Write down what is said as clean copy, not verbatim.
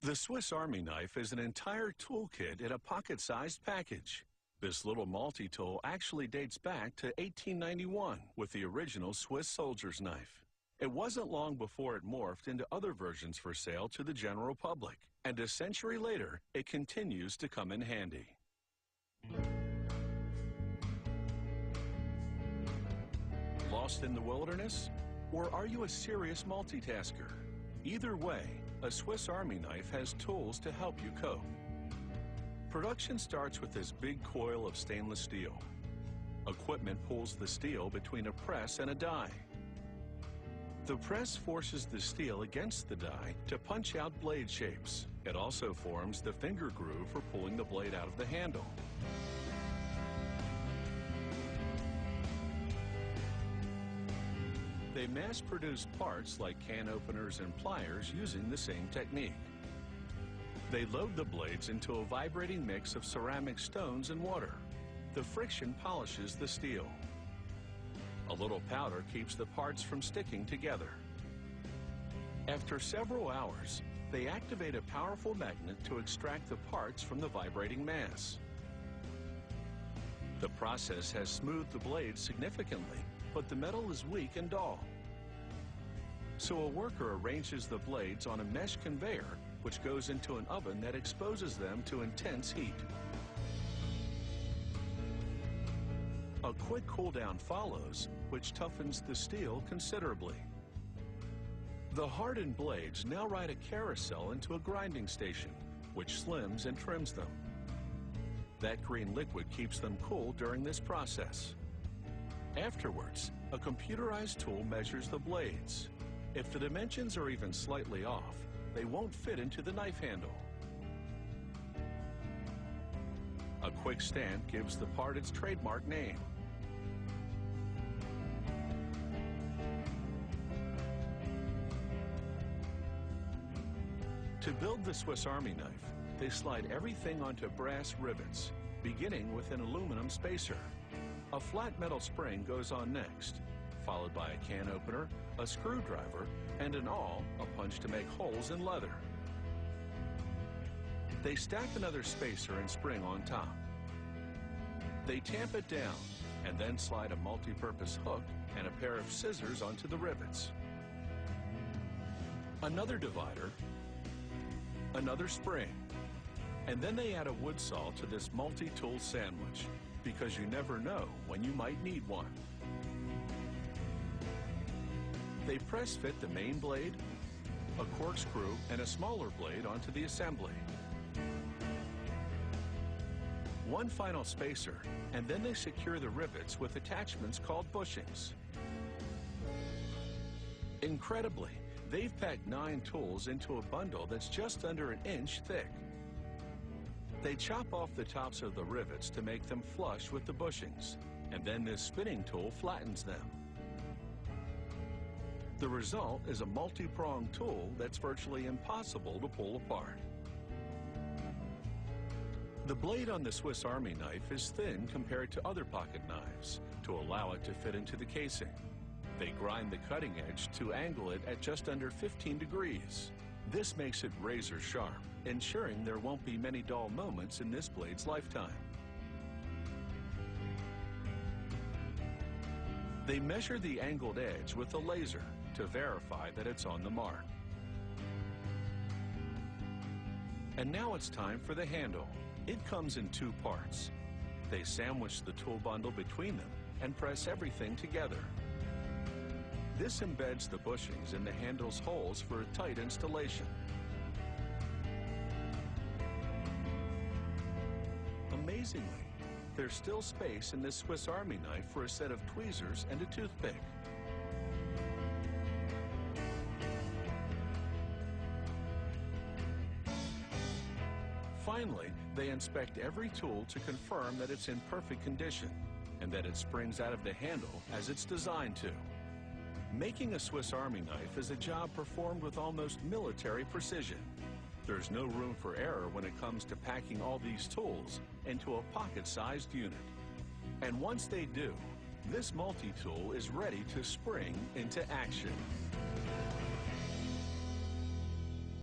The Swiss Army knife is an entire toolkit in a pocket-sized package. This little multi-tool actually dates back to 1891 with the original Swiss soldier's knife. It wasn't long before it morphed into other versions for sale to the general public, and a century later, it continues to come in handy. Lost in the wilderness? Or are you a serious multitasker? Either way, a Swiss Army knife has tools to help you cope. Production starts with this big coil of stainless steel. Equipment pulls the steel between a press and a die. The press forces the steel against the die to punch out blade shapes. It also forms the finger groove for pulling the blade out of the handle. They mass-produce parts like can openers and pliers using the same technique. They load the blades into a vibrating mix of ceramic stones and water. The friction polishes the steel. A little powder keeps the parts from sticking together. After several hours, they activate a powerful magnet to extract the parts from the vibrating mass. The process has smoothed the blades significantly, but the metal is weak and dull. So a worker arranges the blades on a mesh conveyor, which goes into an oven that exposes them to intense heat. A quick cool down follows, which toughens the steel considerably. The hardened blades now ride a carousel into a grinding station, which slims and trims them. That green liquid keeps them cool during this process. Afterwards, a computerized tool measures the blades. If the dimensions are even slightly off, they won't fit into the knife handle. A quick stamp gives the part its trademark name. To build the Swiss Army knife, they slide everything onto brass rivets, beginning with an aluminum spacer. A flat metal spring goes on next, followed by a can opener, a screwdriver, and an awl, a punch to make holes in leather. They stack another spacer and spring on top. They tamp it down and then slide a multi-purpose hook and a pair of scissors onto the rivets. Another divider, another spring, and then they add a wood saw to this multi-tool sandwich, because you never know when you might need one. They press fit the main blade, a corkscrew, and a smaller blade onto the assembly. One final spacer, and then they secure the rivets with attachments called bushings. Incredibly, they've packed 9 tools into a bundle that's just under an inch thick. They chop off the tops of the rivets to make them flush with the bushings, and then this spinning tool flattens them. The result is a multi-pronged tool that's virtually impossible to pull apart. The blade on the Swiss Army knife is thin compared to other pocket knives to allow it to fit into the casing. They grind the cutting edge to angle it at just under 15 degrees. This makes it razor sharp, ensuring there won't be many dull moments in this blade's lifetime. They measure the angled edge with a laser to verify that it's on the mark. And now it's time for the handle. It comes in 2 parts. They sandwich the tool bundle between them and press everything together. This embeds the bushings in the handle's holes for a tight installation. Amazingly, there's still space in this Swiss Army knife for a set of tweezers and a toothpick. Finally, they inspect every tool to confirm that it's in perfect condition and that it springs out of the handle as it's designed to. Making a Swiss Army knife is a job performed with almost military precision. There's no room for error when it comes to packing all these tools into a pocket-sized unit. And once they do, this multi-tool is ready to spring into action.